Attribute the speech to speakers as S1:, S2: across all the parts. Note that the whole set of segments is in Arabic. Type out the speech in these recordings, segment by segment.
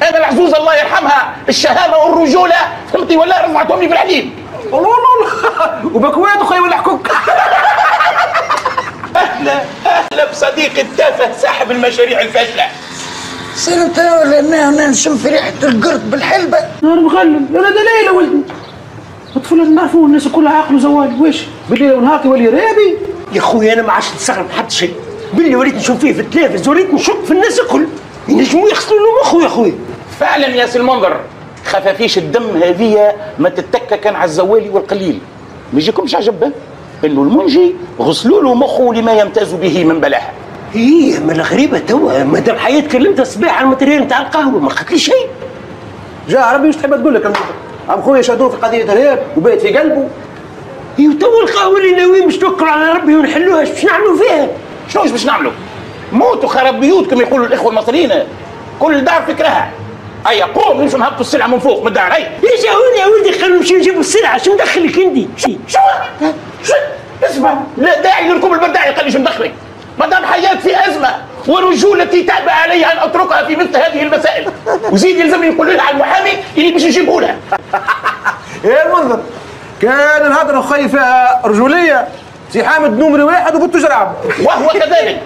S1: انا العزوز الله يرحمها الشهامه والرجوله فهمتي ولا رفعتهم لي في الحليب.
S2: والله وبكوات اخويا ولا حكوك.
S1: اهلا بصديق التافه صاحب المشاريع الفاشله.
S3: سنة ولا انا نشم في ريحه القرد بالحلبه.
S2: نهار مغلم يا ولد ليلى ولدي. الطفل لازم نعرفوه الناس كلها عقل وزوال واش بالليل ونهار يولي ريبي.
S4: يا خويا انا ما عادش نستغرب حتى شيء، باللي وليت نشوف فيه في التلفز وليت نشك في الناس الكل ينجموا يغسلوا له مخه يا خويا.
S1: فعلا يا سي المنظر خفافيش الدم هذه ما تتكى كان على الزوالي والقليل. ما يجيكمش عجبه انه المنجي غسلوا له مخه لما يمتاز به من بلاحه.
S4: ايه ما الغريبه توا مادام حياة كلمتها الصباح على الماتريال نتاع القهوه ما قالت لي شيء.
S2: جا ربي واش تحب تقول لك عم خويا شادوه في قضيه الارهاب وبيت في قلبه.
S4: ايوا توا القهوه اللي ناويين باش توكلوا على ربي ونحلوها باش نعملوا فيها؟
S1: شنو باش نعملوا؟ موتوا خراب بيوت كما يقولوا الاخوه المصريين، كل دار فكرها. هيا قوم نمشوا نهبطوا السلعه من فوق من الدار. هيا
S4: يا جاوني يا ولدي خلينا نمشيو نجيبوا السلعه، شو مدخلك انت؟
S1: شو اسمع، لا داعي لركوب البداعي قال لي شو مدخلك؟ ما دام حياة في ازمه ورجولتي تابع علي ان اتركها في مثل هذه المسائل، وزيد يلزمني نقول لها على المحامي اللي باش نجيبه لها.
S2: يا المنظر كان الهضره اخي فيها رجوليه، سي حامد نمري واحد وبنته جرعب.
S1: وهو كذلك.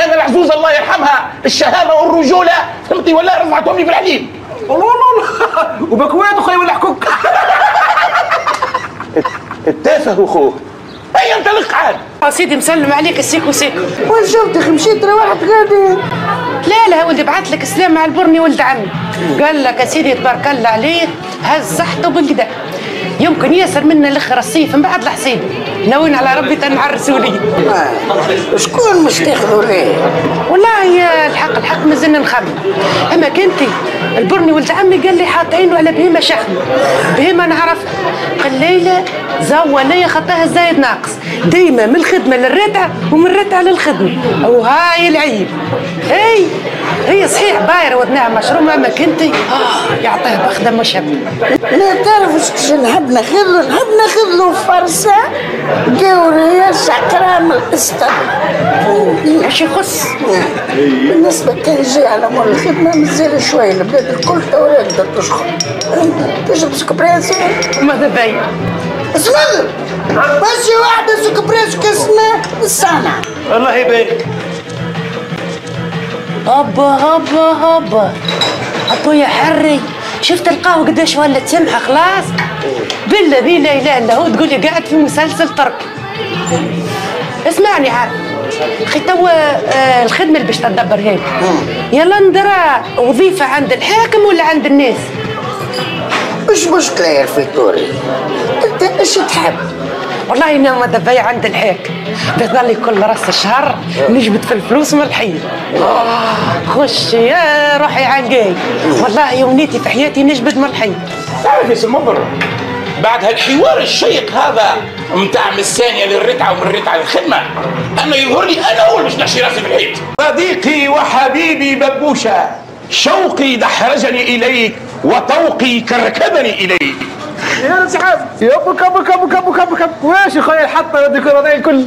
S1: انا العزوز الله يرحمها الشهامه والرجوله فهمتي ولا رفعتهم لي في الحليب.
S2: والله وبكوات اخويا ولا حكوك.
S1: التافه اخوه. هيا انطلق عاد.
S5: سيدي مسلم عليك السيكو سيكو.
S3: وين شفتك مشيت روحت غادي؟
S5: لا ولدي بعث لك سلام مع البرني ولد عمي. قال لك يا سيدي تبارك الله عليه هز صحته بالكدا. يمكن ياسر منا الاخر الصيف من بعد الحصيد ناويين على ربي تنعرسوا لي.
S3: شكون مش تاخذوا ليه؟
S5: والله الحق مازلنا نخمم. اما كنتي البرني ولد عمي قال لي حاط عينه على بهيمه شحمه، بهيمه نعرفها قليله زوليه خطاها زايد ناقص، ديما من الخدمه للرتعه ومن الرتعه للخدمه، وهاي العيب. هي صحيح بايره ودناها مشرومه، اما كنتي يعطيها بخدم مش هبل.
S3: لا تعرف اش نحب ناخذ له فرصه دوريه شقره من الاسطبل.
S5: ايش يخص؟
S3: بالنسبه كان جاي على مول الخدمه مازال شويه البلاد الكل تو يقدر تشخر. تجيب سكبريسي
S5: ماذا باين؟
S3: اسمع بس واحده سكبريس كاسمها الصنع.
S4: الله يبارك.
S5: هبا يا حري، شفت القهوه قداش ولات سمحه خلاص؟ بالله لا اله الا هو تقول لي قاعد في مسلسل تركي. اسمعني عاد اخي توا الخدمه اللي باش تدبر هيك يلا ندرى وظيفه عند الحاكم ولا عند الناس؟
S3: مش مشكله يا رفيقوري، انت ايش تحب؟
S5: والله انا ماذا بيا عند الحاكم بيظل كل راس الشهر نجبد في الفلوس من الحي. خش يا روحي عنقاي، والله يومنيتي في حياتي نجبد من الحي.
S1: تعرف يا سي المنظر بعد هالحوار الشيق هذا متاع من الثانيه للرتعه ومن الرتعه للخدمه انا يظهر لي انا هو اللي باش نحشي راسي في الحيط. صديقي وحبيبي ببوشه، شوقي دحرجني اليك وطوقي كركبني اليك.
S2: يا سحاب يبك واش يا خويا الحطه الديكورات الكل.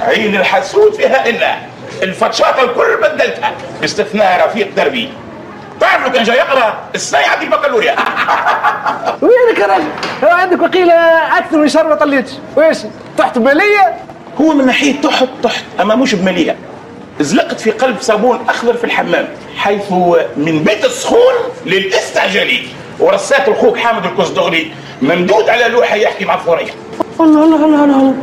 S1: عين الحسود فيها إلا الفتشاطه الكل بدلتها باستثناء رفيق دربي. تعرف لو كان جاي يقرا السنه يعدي البكالوريا.
S2: وينك يا راجل؟ هو عندك وقيله اكثر من شهر ما طليتش، واش تحت بماليه؟
S1: هو من ناحيه تحت اما مش بماليه. زلقت في قلب صابون اخضر في الحمام، حيث من بيت السخون للاستعجالي، ورسات الخوك حامد الكزدغري ممدود على لوحه يحكي مع الثوريه.
S2: الله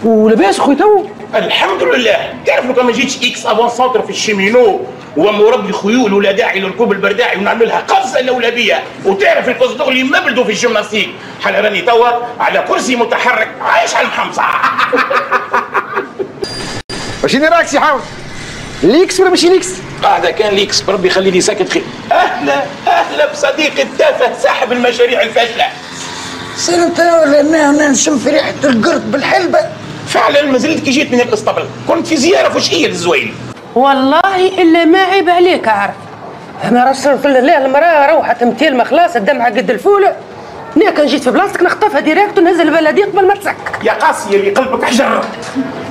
S2: ولاباس خويا تو؟
S1: الحمد لله. تعرف لو كان ما جيتش اكس افون سونتر في الشيمينو ومربي خيول ولا داعي لركوب البرداعي ونعملها قفزه لولبيه، وتعرف الكزدغري مبلدو في الجيمناستيك، حال راني توا على كرسي متحرك عايش على المحمصه.
S2: وشنو رايك سي حامد؟ ليكس ولا ماشي ليكس؟
S1: هذا كان ليكس، بربي يخليني ساكت خير. اهلا بصديق التافه صاحب المشاريع الفاشله.
S3: سنة ولا انا نشم في ريحه القرد بالحلبه.
S1: فعلا ما زلت كي جيت من الاسطبل كنت في زياره فشئيه للزوين.
S5: والله الا ما عيب عليك اعرف. انا رسول الله المراه روحت متيلمه خلاص الدمعه قد الفوله. انا كان جيت في بلاصتك نخطفها ديريكت ونهز البلديه قبل ما تسك.
S1: يا قاسيه اللي قلبك حجر،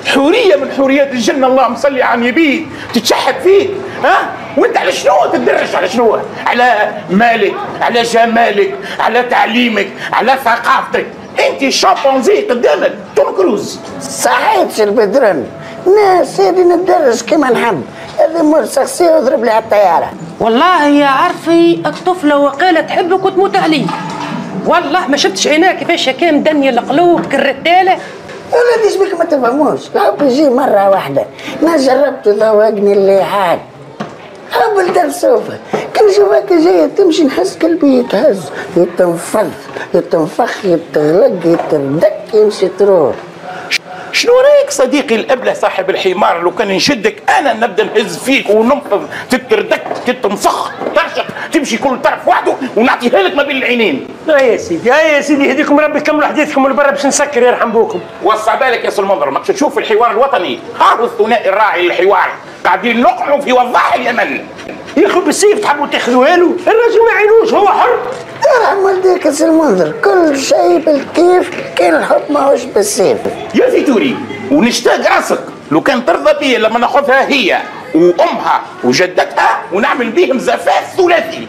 S1: حوريه من حوريات الجنه اللهم صل على النبي تتشحت فيه، ها وانت على شنو تدرس؟ على شنو؟ على مالك، على جمالك، على تعليمك، على ثقافتك. انت شامبانزي قدامك توم كروز.
S3: صحيت سي البدران، ناس هادي ندرس كيما نحب، هذا مول شخصية وضرب لي على الطيارة.
S5: والله يا عرفي الطفلة وقالة تحبك وتموت عليك. والله ما شفتش عيناك كيفاش هكا مدنية القلوب كالرتالة.
S3: ولادي شبيك ما تفهموش، الحب يجي مرة واحدة، ما جربت ذوقني اللي حاج. حب الدرسوفة، كل نشوفك جاية تمشي نحس قلبي يتهز، يتنفض، يتنفخ، يتغلق، يتردك، يمشي تروح.
S1: شنو رايك صديقي الابله صاحب الحمار؟ لو كان نشدك انا نبدا نهز فيك وننفض، تتردك، تتمسخ، ترشق، تمشي كل طرف وحده ونعطيها لك ما بين العينين.
S4: يا سيدي يا سيدي يهديكم ربي، كملوا حديثكم لبرا باش نسكر يرحم بوكم.
S1: وصى بالك يا سي المنظر، ماكش تشوف الحوار الوطني، ها هو الثنائي الراعي للحوار قاعدين نقعوا في وضاح اليمن.
S4: يا اخو بالسيف تحبوا تاخذوها له؟ الراجل ما يعينوش، هو حر.
S3: يرحم والديك يا سي المنظر، كل شيء بالكيف، كان الحب ماهوش بالسيف.
S1: يا فيتوري ونشتاق راسك لو كان ترضى بي لما ناخذها هي وامها وجدتها ونعمل بيهم زفاف ثلاثي.